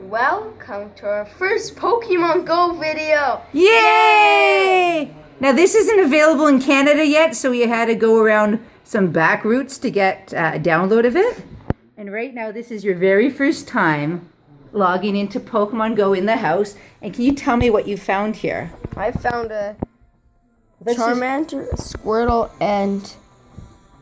Welcome to our first Pokemon Go video! Yay! Now this isn't available in Canada yet, so we had to go around some back routes to get a download of it. And right now this is your very first time logging into Pokemon Go in the house. And can you tell me what you found here? I found a Charmander, a Squirtle, and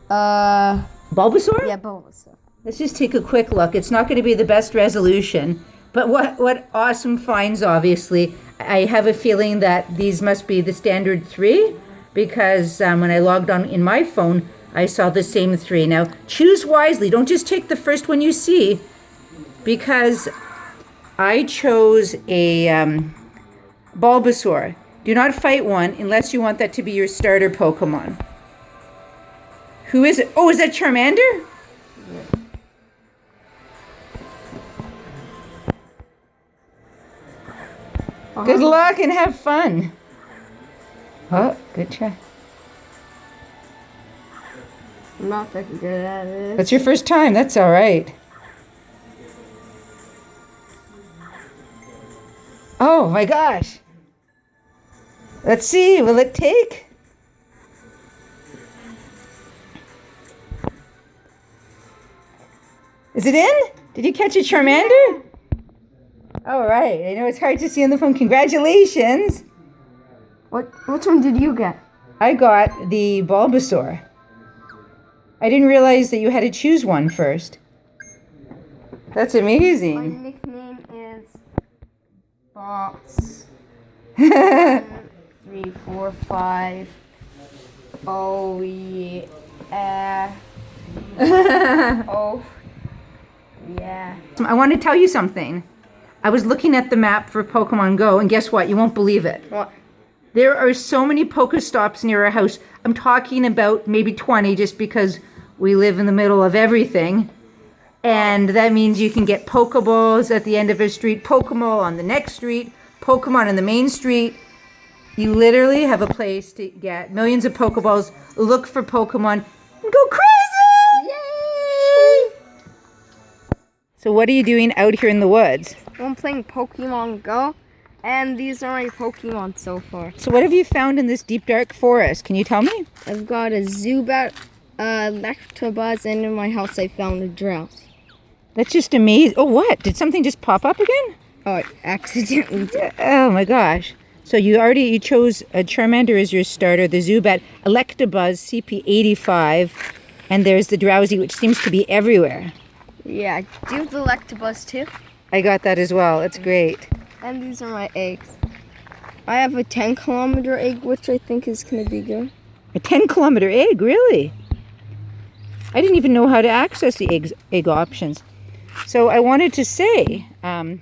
Bulbasaur? yeah, Bulbasaur. Let's just take a quick look. It's not going to be the best resolution, but what awesome finds, obviously. I have a feeling that these must be the standard 3 because when I logged on in my phone, I saw the same 3. Now, choose wisely. Don't just take the first one you see because I chose a Bulbasaur. Do not fight one unless you want that to be your starter Pokemon. Who is it? Oh, is that Charmander? Yeah. Good luck and have fun. Oh, good try. I'm not that good at it. That's your first time. That's all right. Oh my gosh. Let's see. Will it take? Is it in? Did you catch a Charmander? All right. I know it's hard to see on the phone. Congratulations. Which one did you get? I got the Bulbasaur. I didn't realize that you had to choose one first. That's My amazing. nickname is Box. 1, 3, 4, 5. Oh yeah. Oh yeah. I want to tell you something. I was looking at the map for Pokemon Go, and guess what? You won't believe it. What? There are so many Pokestops near our house. I'm talking about maybe 20 just because we live in the middle of everything. And that means you can get Pokeballs at the end of a street, Pokemon on the next street, Pokemon on the main street. You literally have a place to get millions of Pokeballs, look for Pokemon, and go crazy! Yay! So what are you doing out here in the woods? I'm playing Pokemon Go, and these are my Pokemon so far. So what have you found in this deep dark forest? Can you tell me? I've got a Zubat, Electabuzz, and in my house I found a Drowsy. That's just amazing. Oh, what? Did something just pop up again? Oh, I accidentally did. Oh my gosh. So you chose a Charmander as your starter, the Zubat, Electabuzz, CP85, and there's the Drowsy, which seems to be everywhere. Yeah, do you have the Electabuzz too? I got that as well. It's great. And these are my eggs. I have a 10-kilometer egg, which I think is going to be good. A 10-kilometer egg, really? I didn't even know how to access the egg options. So I wanted to say that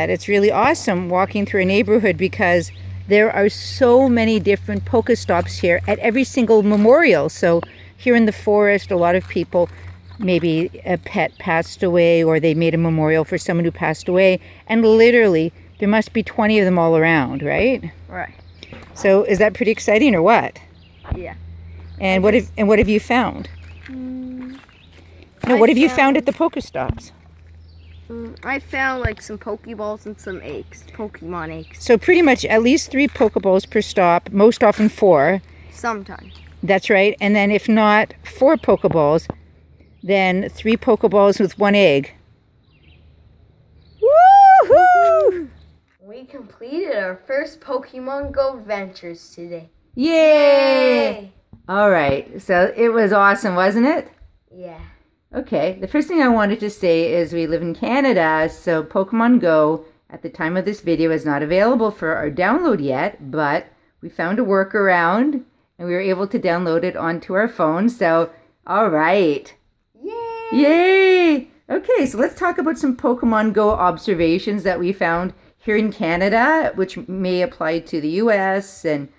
it's really awesome walking through a neighborhood because there are so many different Pokestops here at every single memorial. So here in the forest, a lot of people, maybe a pet passed away or they made a memorial for someone who passed away. And literally, there must be 20 of them all around, right? Right. So is that pretty exciting or what? Yeah. And what have you found? What have you found at the Pokestops? I found like some Pokeballs and some eggs, Pokemon eggs. So pretty much at least 3 Pokeballs per stop, most often 4. Sometimes. That's right. And then if not 4 Pokeballs, then 3 Pokeballs with 1 egg. Woohoo! We completed our first Pokemon Go ventures today. Yay! All right. So it was awesome, wasn't it? Yeah. Okay. The first thing I wanted to say is we live in Canada, so Pokemon Go at the time of this video is not available for our download yet, but we found a workaround and we were able to download it onto our phone. So, all right. Yay! Yay! Okay, so let's talk about some Pokemon Go observations that we found here in Canada, which may apply to the US and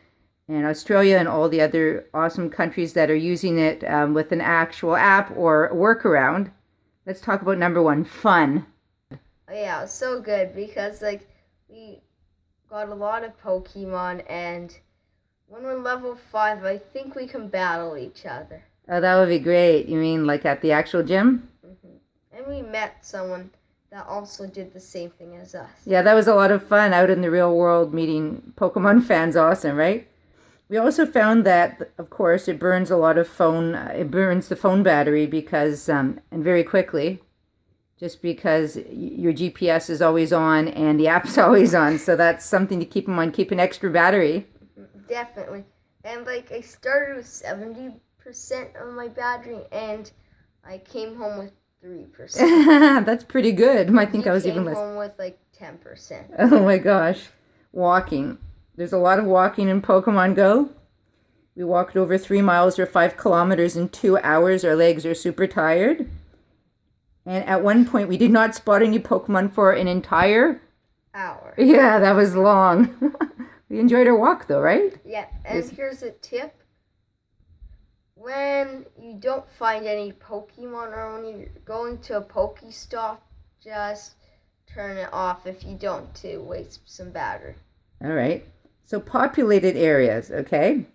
Australia and all the other awesome countries that are using it with an actual app or a workaround. Let's talk about number 1, fun. Yeah, it was so good because we got a lot of Pokemon, and when we're level 5, I think we can battle each other. Oh, that would be great. You mean like at the actual gym? Mm-hmm. And we met someone that also did the same thing as us. Yeah, that was a lot of fun out in the real world meeting Pokemon fans. Awesome, right? We also found that, of course, it burns a lot of it burns the phone battery because, and very quickly, just because your GPS is always on and the app's always on. So that's something to keep in mind, keep an extra battery. Definitely. And like I started with 70% of my battery and I came home with 3%. That's pretty good. I think I was even less. Came home with like 10%. Oh my gosh. Walking. There's a lot of walking in Pokemon Go. We walked over 3 miles or 5 kilometers in 2 hours. Our legs are super tired. And at one point, we did not spot any Pokemon for an entire hour. Yeah, that was long. We enjoyed our walk though, right? Yeah, and here's a tip. When you don't find any Pokemon or when you're going to a Pokestop, just turn it off if you don't to waste some battery. All right. So populated areas, okay?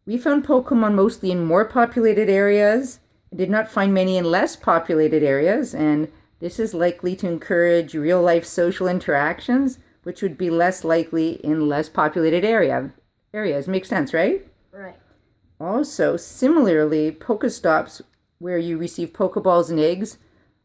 We found Pokemon mostly in more populated areas and did not find many in less populated areas, and this is likely to encourage real-life social interactions, which would be less likely in less populated areas. Makes sense, right? Right. Also, similarly, Pokestops, where you receive Pokeballs and eggs,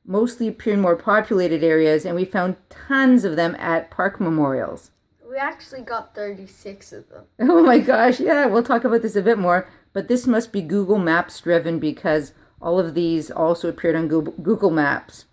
mostly appear in more populated areas, and we found tons of them at park memorials. We actually got 36 of them. Oh my gosh, yeah, we'll talk about this a bit more, but this must be Google Maps driven because all of these also appeared on Google Maps.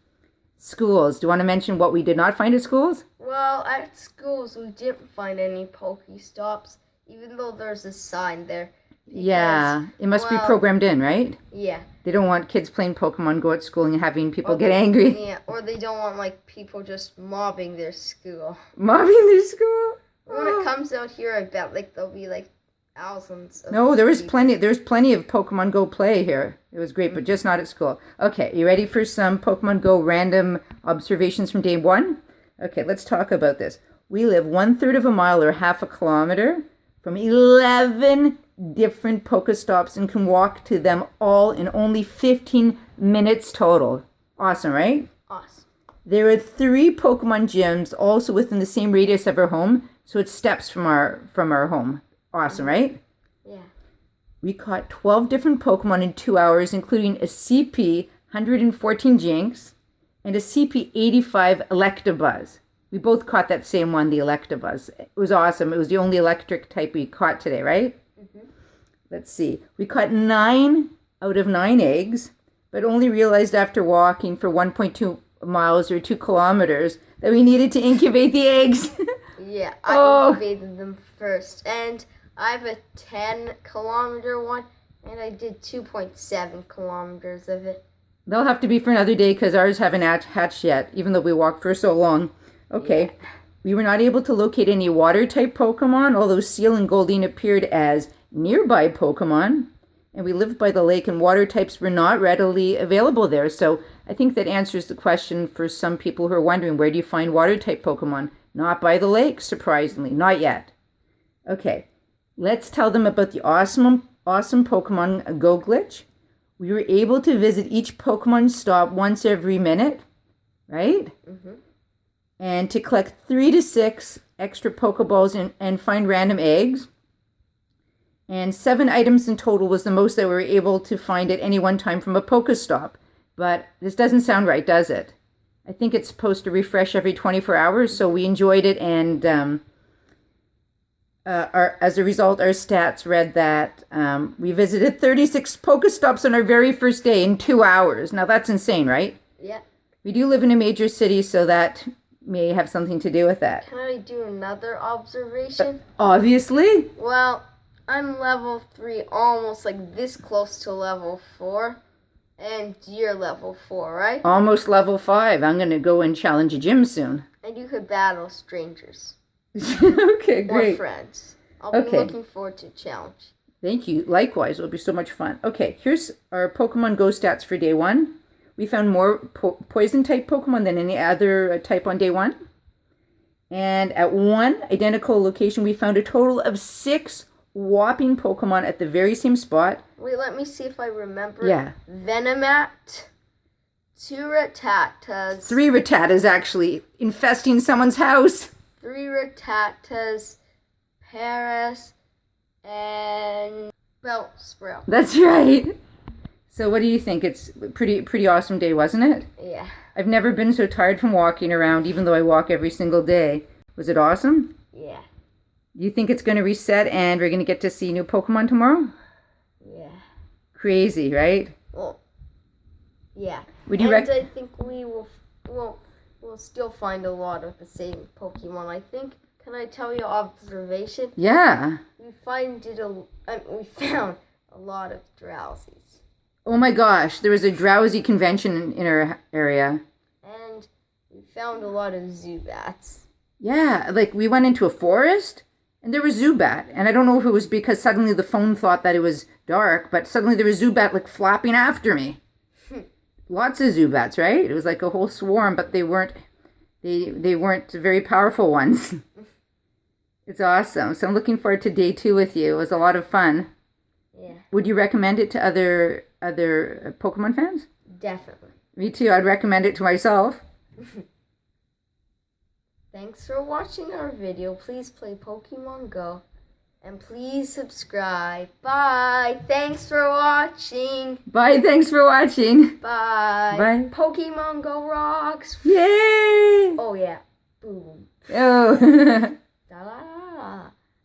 Schools, do you want to mention what we did not find at schools? Well, at schools we didn't find any Pokestops, even though there's a sign there. Yeah, it must be programmed in, right? Yeah. They don't want kids playing Pokemon Go at school and having people get angry. Yeah, or they don't want like people just mobbing their school. Mobbing their school? When it comes out here, I bet like there'll be like thousands of No, there was people. there's plenty of Pokemon Go play here. It was great, but just not at school. Okay, you ready for some Pokemon Go random observations from day one? Okay, let's talk about this. We live 1/3 of a mile or half a kilometer from 11 different Pokestops and can walk to them all in only 15 minutes total. Awesome, right? Awesome. There are 3 Pokemon gyms also within the same radius of our home, so it's steps from our home. Awesome, right? Yeah. We caught 12 different Pokemon in 2 hours, including a CP 114 Jinx and a CP 85 Electabuzz. We both caught that same one, the Electabuzz. It was awesome. It was the only electric type we caught today, right? Mm-hmm. Let's see. We caught 9 out of 9 eggs, but only realized after walking for 1.2 miles or 2 kilometers that we needed to incubate the eggs. Yeah, I incubated them first. And I have a 10-kilometer one, and I did 2.7 kilometers of it. They'll have to be for another day because ours haven't hatched yet, even though we walked for so long. Okay. Yeah. We were not able to locate any water-type Pokemon, although Seal and Goldeen appeared as nearby Pokemon. And we lived by the lake, and water types were not readily available there. So I think that answers the question for some people who are wondering, where do you find water-type Pokemon? Not by the lake, surprisingly. Not yet. Okay. Let's tell them about the awesome Pokemon Go glitch. We were able to visit each Pokemon stop once every minute, right? Mm-hmm. And to collect 3 to 6 extra Pokeballs and find random eggs. And 7 items in total was the most that we were able to find at any one time from a Pokestop. But this doesn't sound right, does it? I think it's supposed to refresh every 24 hours, so we enjoyed it, and as a result, our stats read that we visited 36 Pokestops on our very first day in 2 hours. Now, that's insane, right? Yeah. We do live in a major city, so that may have something to do with that. Can I do another observation? Obviously. Well, I'm level 3, almost like this close to level 4. And you're level 4, right? Almost level 5. I'm going to go and challenge a gym soon. And you could battle strangers. Okay, great. Or friends. I'll be looking forward to challenge. Thank you. Likewise, it'll be so much fun. Okay, here's our Pokemon Go stats for day 1. We found more poison-type Pokemon than any other type on day 1. And at one identical location, we found a total of 6 whopping Pokemon at the very same spot. Wait, let me see if I remember. Yeah. Venomat, 2 Rattatas. 3 Rattatas actually infesting someone's house. 3 Rattatas, Paris, and Bellsprout. That's right. So what do you think? It's a pretty awesome day, wasn't it? Yeah. I've never been so tired from walking around, even though I walk every single day. Was it awesome? Yeah. Do you think it's going to reset and we're going to get to see new Pokemon tomorrow? Yeah. Crazy, right? Well, yeah. Would you I think we'll still find a lot of the same Pokemon. I think. Can I tell you an observation? Yeah. We found a lot of Drowsies. Oh my gosh, there was a drowsy convention in our area. And we found a lot of Zubats. Yeah, like we went into a forest and there was Zubat. And I don't know if it was because suddenly the phone thought that it was dark, but suddenly there was Zubat like flapping after me. Lots of Zubats, right? It was like a whole swarm, but they weren't very powerful ones. It's awesome. So I'm looking forward to day 2 with you. It was a lot of fun. Yeah. Would you recommend it to other Pokemon fans? Definitely. Me too. I'd recommend it to myself. Thanks for watching our video. Please play Pokemon Go. And please subscribe. Bye. Thanks for watching. Bye. Thanks for watching. Bye. Bye. Pokemon Go rocks. Yay! Oh, yeah. Boom. Oh. Da la la la.